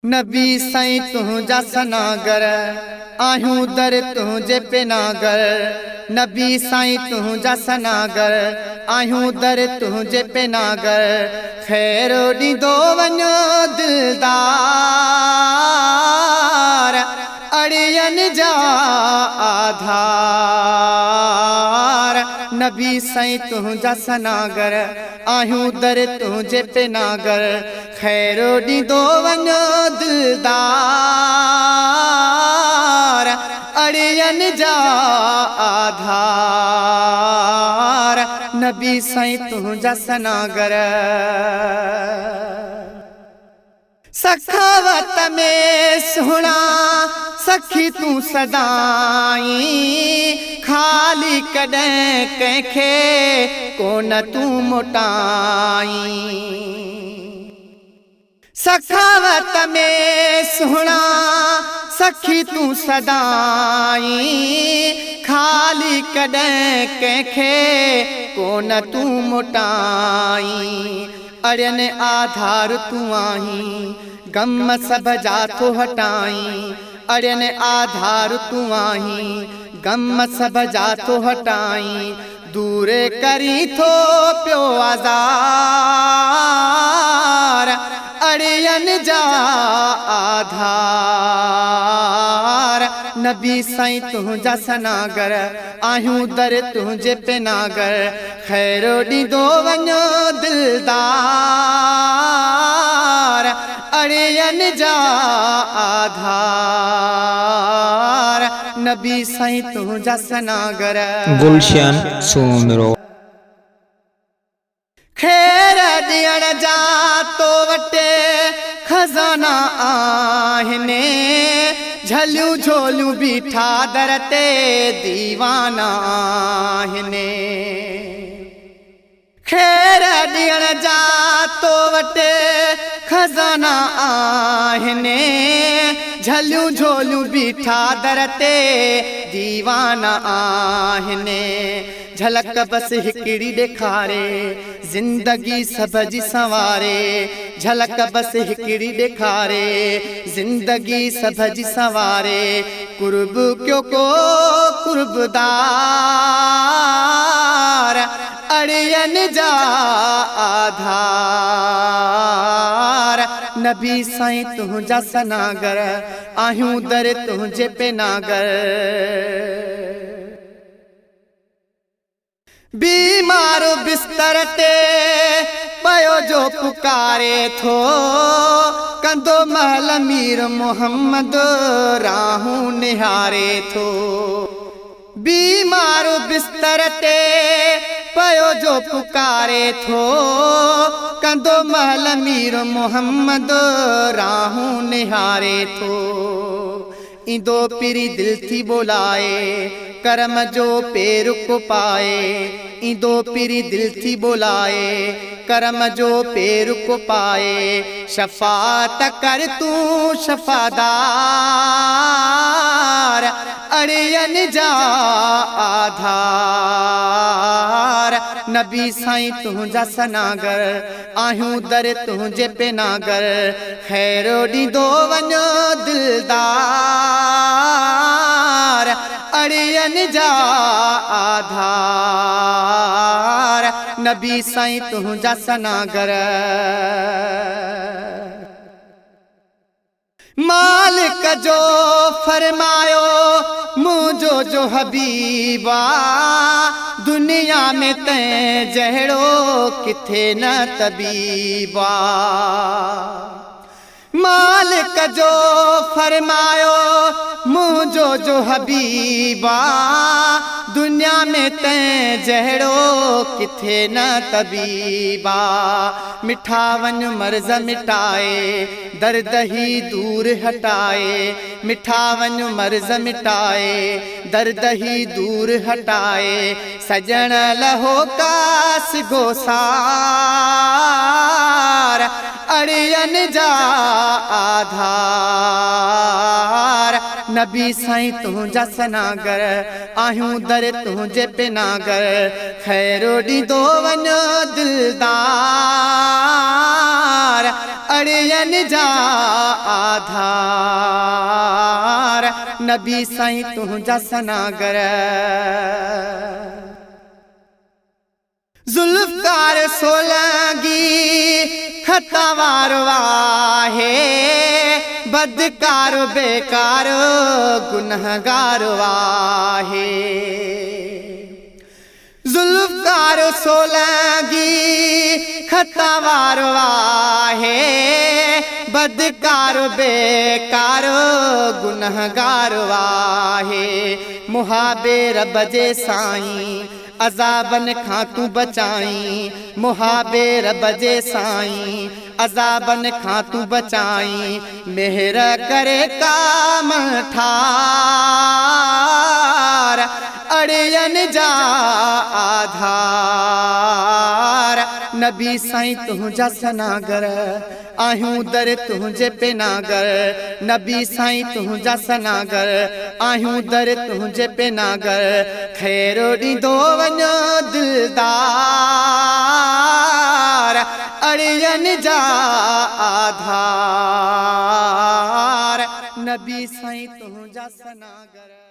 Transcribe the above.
नबी साईं तुंहिंजा सनागर आहियूं दर तुंहिंजे पेनागर। नबी साईं तुंहिंजा सनागर आहियूं दर तुंहिंजे पेनागर। ख़ैर ॾींदो वञो दिलदार अड़ियनि जा आधार। नबी साईं तुंहिंजा सनागर आहियूं दर तुंहिंजे पेनागर। ख़ैर ॾींदो वञो दिलदार अड़ियनि जा आधार। नबी साईं तुंहिंजा सनागर। सखावत में सुहिणा सखी तूं सदाई, खाली कॾहिं कंहिंखे कोन तूं मोटाई। सखावत में सुहिणा सखी तूं सदाई, खाली कॾहिं कंहिंखे कोन तूं मोटाई। अड़ियनि आधार तूं आहीं गम सभ जा थो हटाई। अड़ियनि आधार तूं आहीं गम सभ जा थो हटाई। दूर करी थो पियो आज़ार अड़ियनि जा आधार। नबी साईं तुंहिंजा सनागर आहियूं दर तुंहिंजे पेनागर। ख़ैर ॾींदो वञो दिलदार अड़ियनि जा आधार। नबी साईं तुंहिंजा सनागर। गुलशन सूमरो। ख़ैर ॾियण जा तो वटे खज़ाना आहिनि, झलियूं झोलियूं बीठा दर ते दीवाना आहिनि। ख़ैर ॾियण जा तो वटे खज़ाना आहिनि, झलियूं झोलियूं बीठा दर ते दीवाना आहिनि। झलक बस हिकिड़ी ॾेखारे ज़िंदगी सभ जी संवारे। झलक बस हिकिड़ी ॾेखारे ज़िंदगी सभ जी संवारे। कुर्ब क्यों को कुर्बदार अड़ियनि जा आधार। नबी साईं तुंहिंजा सनागर आहियूं दर तुंहिंजे पेनागर। बीमार बिस्तर ते पयो जो पुकारे थो, कंदो महल मीर मोहम्मद राहूं निहारे थो। बीमार बिस्तर ते पयो जो पुकारे थो, कंदो महल मीर मोहम्मद राहूं निहारे थो। ईंदो पिरी दिल थी बोलाए करम जो पेर को पाए। ईंदो पिरी दिल थी बोलाए करम जो पेर को पाए। शफात कर तूं शफादार अड़ियनि जा आधार। नबी साईं तुंहिंजा सनागर आहियूं दर तुंहिंजे पेनागर। ख़ैर ॾींदो वञो दिलदार अड़ियनि जा आधार। नबी साईं तुंहिंजा सनागर। मालिक जो फरमायो मुंहिंजो जो हबीबा, दुनिया में तैं जहिड़ो किथे न तबीबा। मालिक जो फरमायो मुंहिंजो जो हबीबा, दुनिया में तैं जहिड़ो किथे न तबीबा। मिठा वञ मर्ज़ मिटाए दर्द ही दूर हटाए। मिठा वञ मर्ज़ मिटाए दर्द ही दूर हटाए। सजण लहो कास गोसार अड़ियनि जा आधार। नबी साईं तुंहिंजा सनागर आहियूं दर तुंहिंजे पिनागर खैरो ॾींदो वञो दिलदार अड़ियनि जा आधार नबी साईं तुंहिंजा सनागर जुल्फकार सोलंगी खतावार वाहे बदकार बेकार गुनहगार वाहे जुल्फकार सोलंगी खतावार वाहे बदकार बेकार गुनहगार वाहे मुहाबे रब जे साईं अज़ाबन खां तू बचाई मुहाबे रब जे साईं अज़ाबन खां तू बचाई मेहर करे काम ठार अड़ियनि जा आधार नबी साईं तुंहिंजा सनागर आहियूं दर तुंहिंजे पिनागर नबी साईं तुंहिंजा सनागर आहियूं दर तुंहिंजे पिनागर खैरो ॾींदो वञो दिलदार अड़ियनि जा आधार नबी साईं तुंहिंजा सनागर